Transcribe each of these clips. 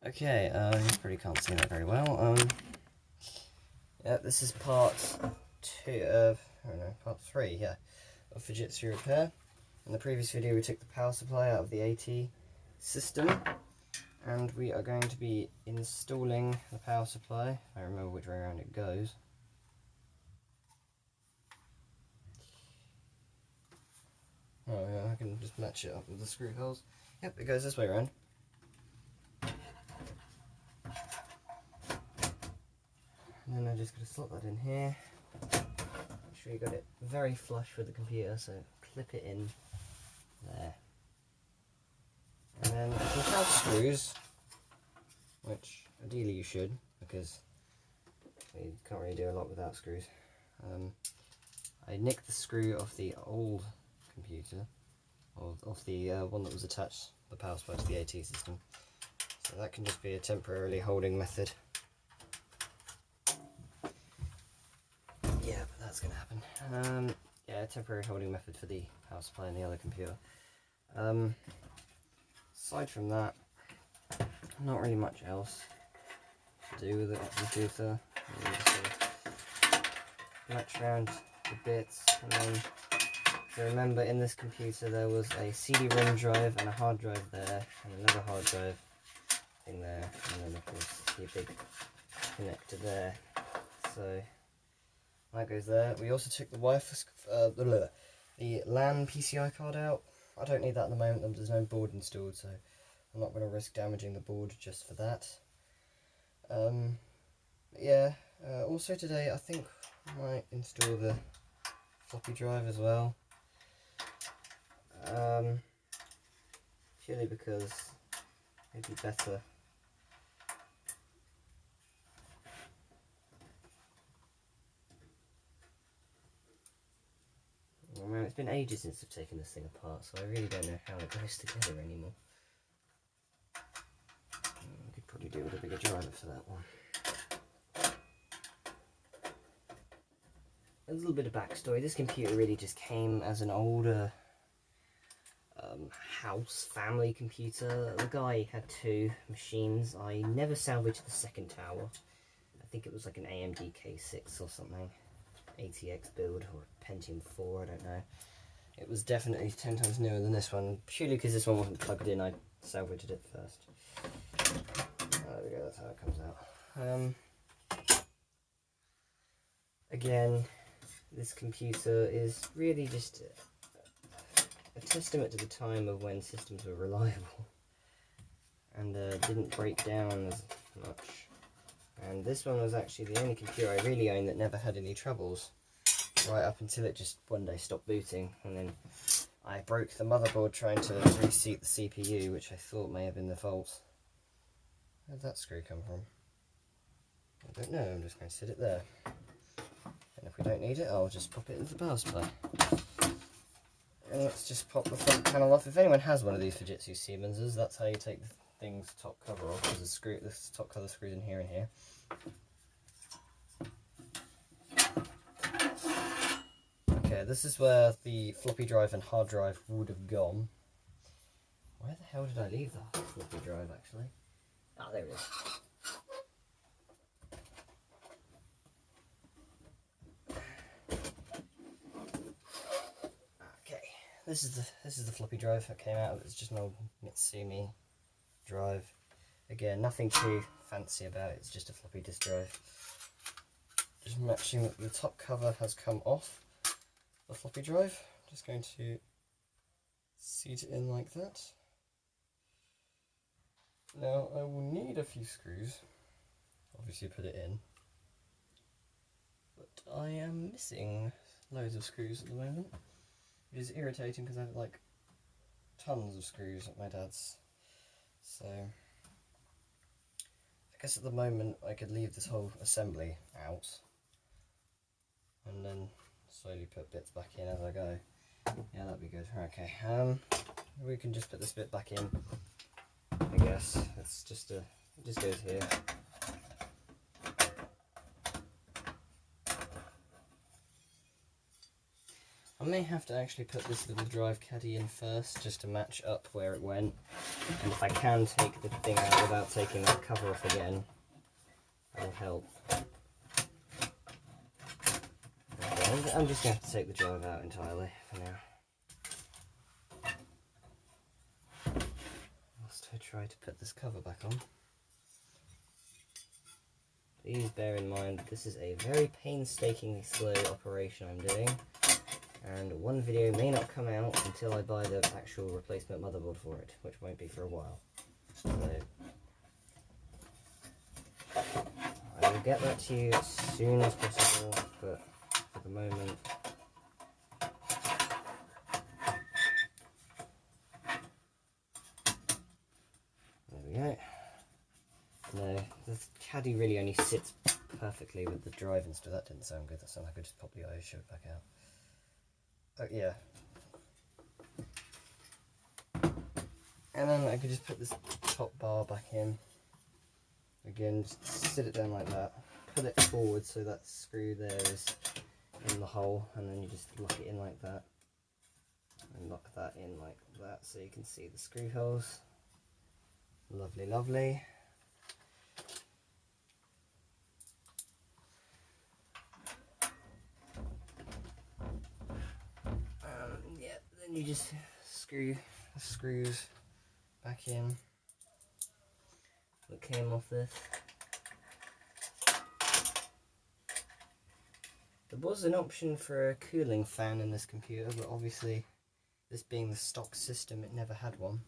Okay, you probably can't see that very well. Yeah, this is part part 3, yeah, of fujitsu repair. In the previous video we took the power supply out of the AT system, and we are going to be installing the power supply. I remember which way around it goes. Oh yeah, I can just match it up with the screw holes. Yep, it goes this way around. And then I just got to slot that in here. Make sure you got it very flush with the computer, so clip it in there. And then if you have screws, which ideally you should, because you can't really do a lot without screws. I nicked the screw off the old computer, or off the one that was attached, the power supply to the AT system. So that can just be a temporarily holding method. Yeah, but that's going to happen. Yeah, temporary holding method for the power supply and the other computer. Aside from that, not really much else to do with the computer. You just match around the bits, and then, so remember, in this computer there was a CD-ROM drive and a hard drive there, and another hard drive thing there, and then of course the big connector there. So that goes there. We also took the the LAN PCI card out. I don't need that at the moment, there's no board installed, so I'm not going to risk damaging the board just for that. Yeah, also today I think I might install the floppy drive as well. Purely because it'd be better. Well, it's been ages since I've taken this thing apart, so I really don't know how it goes together anymore. I could probably do with a bigger driver for that one. A little bit of backstory. This computer really just came as an older house family computer. The guy had 2 machines. I never salvaged the second tower. I think it was like an AMD K6 or something. ATX build, or Pentium 4, I don't know. It was definitely 10 times newer than this one, purely because this one wasn't plugged in. I salvaged it first. There we go, that's how it comes out. Again, this computer is really just a testament to the time of when systems were reliable and didn't break down as much. And this one was actually the only computer I really owned that never had any troubles, right up until it just one day stopped booting, and then I broke the motherboard trying to reseat the CPU, which I thought may have been the fault. Where did that screw come from? I don't know, I'm just going to sit it there. And if we don't need it, I'll just pop it into the power supply. And let's just pop the front panel off. If anyone has one of these Fujitsu Siemenses, that's how you take the thing's top cover off. There's a screw, this top cover screws in here and here. Okay, this is where the floppy drive and hard drive would have gone. Where the hell did I leave the floppy drive actually? Ah, there it is. Okay, this is the floppy drive that came out. It's just an old Mitsumi drive. Again, nothing too fancy about it. It's just a floppy disk drive. Just matching that the top cover has come off the floppy drive. I'm just going to seat it in like that. Now I will need a few screws, obviously put it in, but I am missing loads of screws at the moment, which is irritating because I have like tons of screws at my dad's. So I guess at the moment I could leave this whole assembly out and then slowly put bits back in as I go. Yeah, that'd be good. Okay, we can just put this bit back in, I guess. It's just it just goes here. I may have to actually put this little drive caddy in first, just to match up where it went. And if I can take the thing out without taking that cover off again, that'll help. Okay, I'm just going to have to take the drive out entirely for now. Whilst I try to put this cover back on. Please bear in mind this is a very painstakingly slow operation I'm doing. And one video may not come out until I buy the actual replacement motherboard for it, which won't be for a while. So I will get that to you as soon as possible, but for the moment there we go. No, the caddy really only sits perfectly with the drive and stuff. That didn't sound good. That sounded like I just popped the ISO back out. Yeah. And then I could just put this top bar back in. Again, just sit it down like that. Put it forward so that screw there is in the hole, and then you just lock it in like that. And lock that in like that so you can see the screw holes. Lovely, lovely. Yeah, then you just screw the screws back in that came off this. There was an option for a cooling fan in this computer, but obviously this being the stock system, it never had one.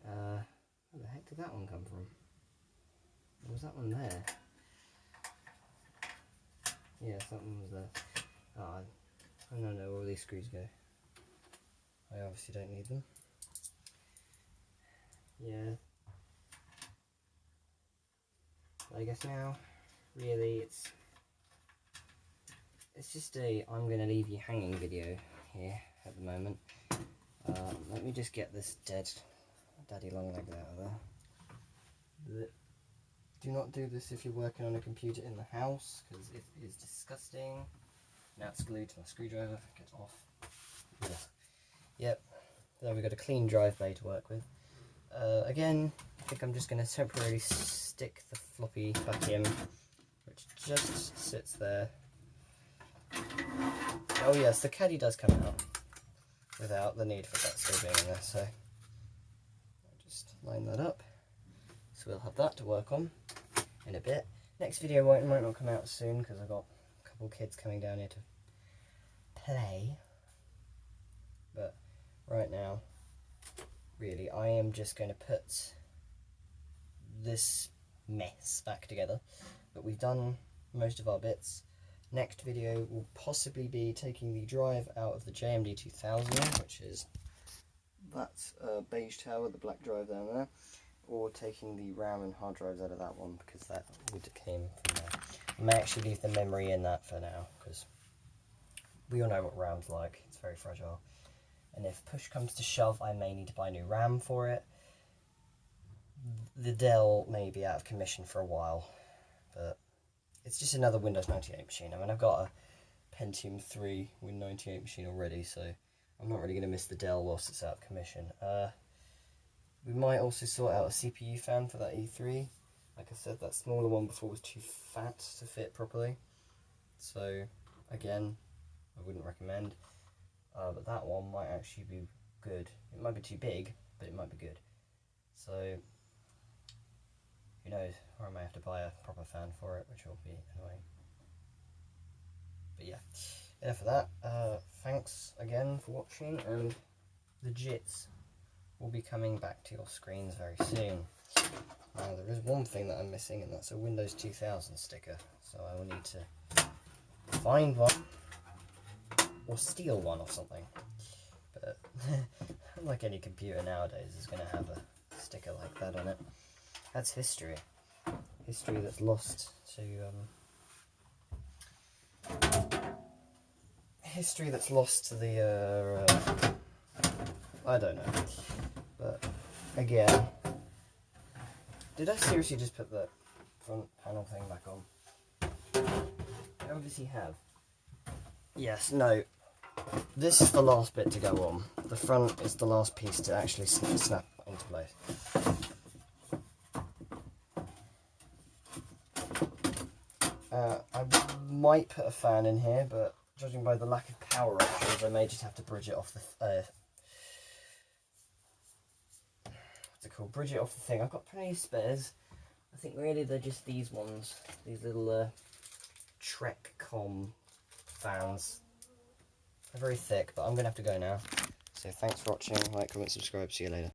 Where the heck did that one come from? Or was that one there? Yes, that one was there. Oh, I don't know where all these screws go. I obviously don't need them. Yeah. I guess now, really, it's just a I'm gonna leave you hanging video here at the moment. Let me just get this daddy long leg out of there. Do not do this if you're working on a computer in the house, because it is disgusting. Now it's glued to my screwdriver. Get off. Yeah. Yep. There we've got a clean drive bay to work with. Again, I think I'm just going to temporarily stick the floppy back in, which just sits there. Oh yes, the caddy does come out without the need for that still being in there, so I'll just line that up. So we'll have that to work on in a bit. Next video might not come out soon because I've got a couple kids coming down here to play. But right now, really, I am just going to put this mess back together. But we've done most of our bits. Next video will possibly be taking the drive out of the JMD 2000, which is that beige tower with the black drive down there, or taking the RAM and hard drives out of that one, because that would came from there. I may actually leave the memory in that for now, because we all know what RAM's like. It's very fragile. And if push comes to shove, I may need to buy new RAM for it. The Dell may be out of commission for a while, but it's just another Windows 98 machine. I mean, I've got a Pentium 3 Win 98 machine already, so I'm not really going to miss the Dell whilst it's out of commission. We might also sort out a CPU fan for that E3. Like I said, that smaller one before was too fat to fit properly. So, again, I wouldn't recommend. But that one might actually be good. It might be too big, but it might be good. So, who knows? Or I may have to buy a proper fan for it, which will be annoying. But yeah, enough of that. Thanks again for watching, and the jits will be coming back to your screens very soon. Now, there is one thing that I'm missing, and that's a Windows 2000 sticker. So I will need to find one, or steal one or something. But like any computer nowadays is going to have a sticker like that on it. That's history. History that's lost to history that's lost to the I don't know. But again, did I seriously just put the front panel thing back on? I obviously have. Yes, no. this is the last bit to go on. The front is the last piece to actually snap into place. I might put a fan in here, but judging by the lack of power options, I may just have to bridge it off the what's it called? Bridge it off the thing. I've got plenty of spares. I think really they're just these ones, these little Trekcom fans. They're very thick, but I'm gonna have to go now. So thanks for watching. Like, comment, subscribe. See you later.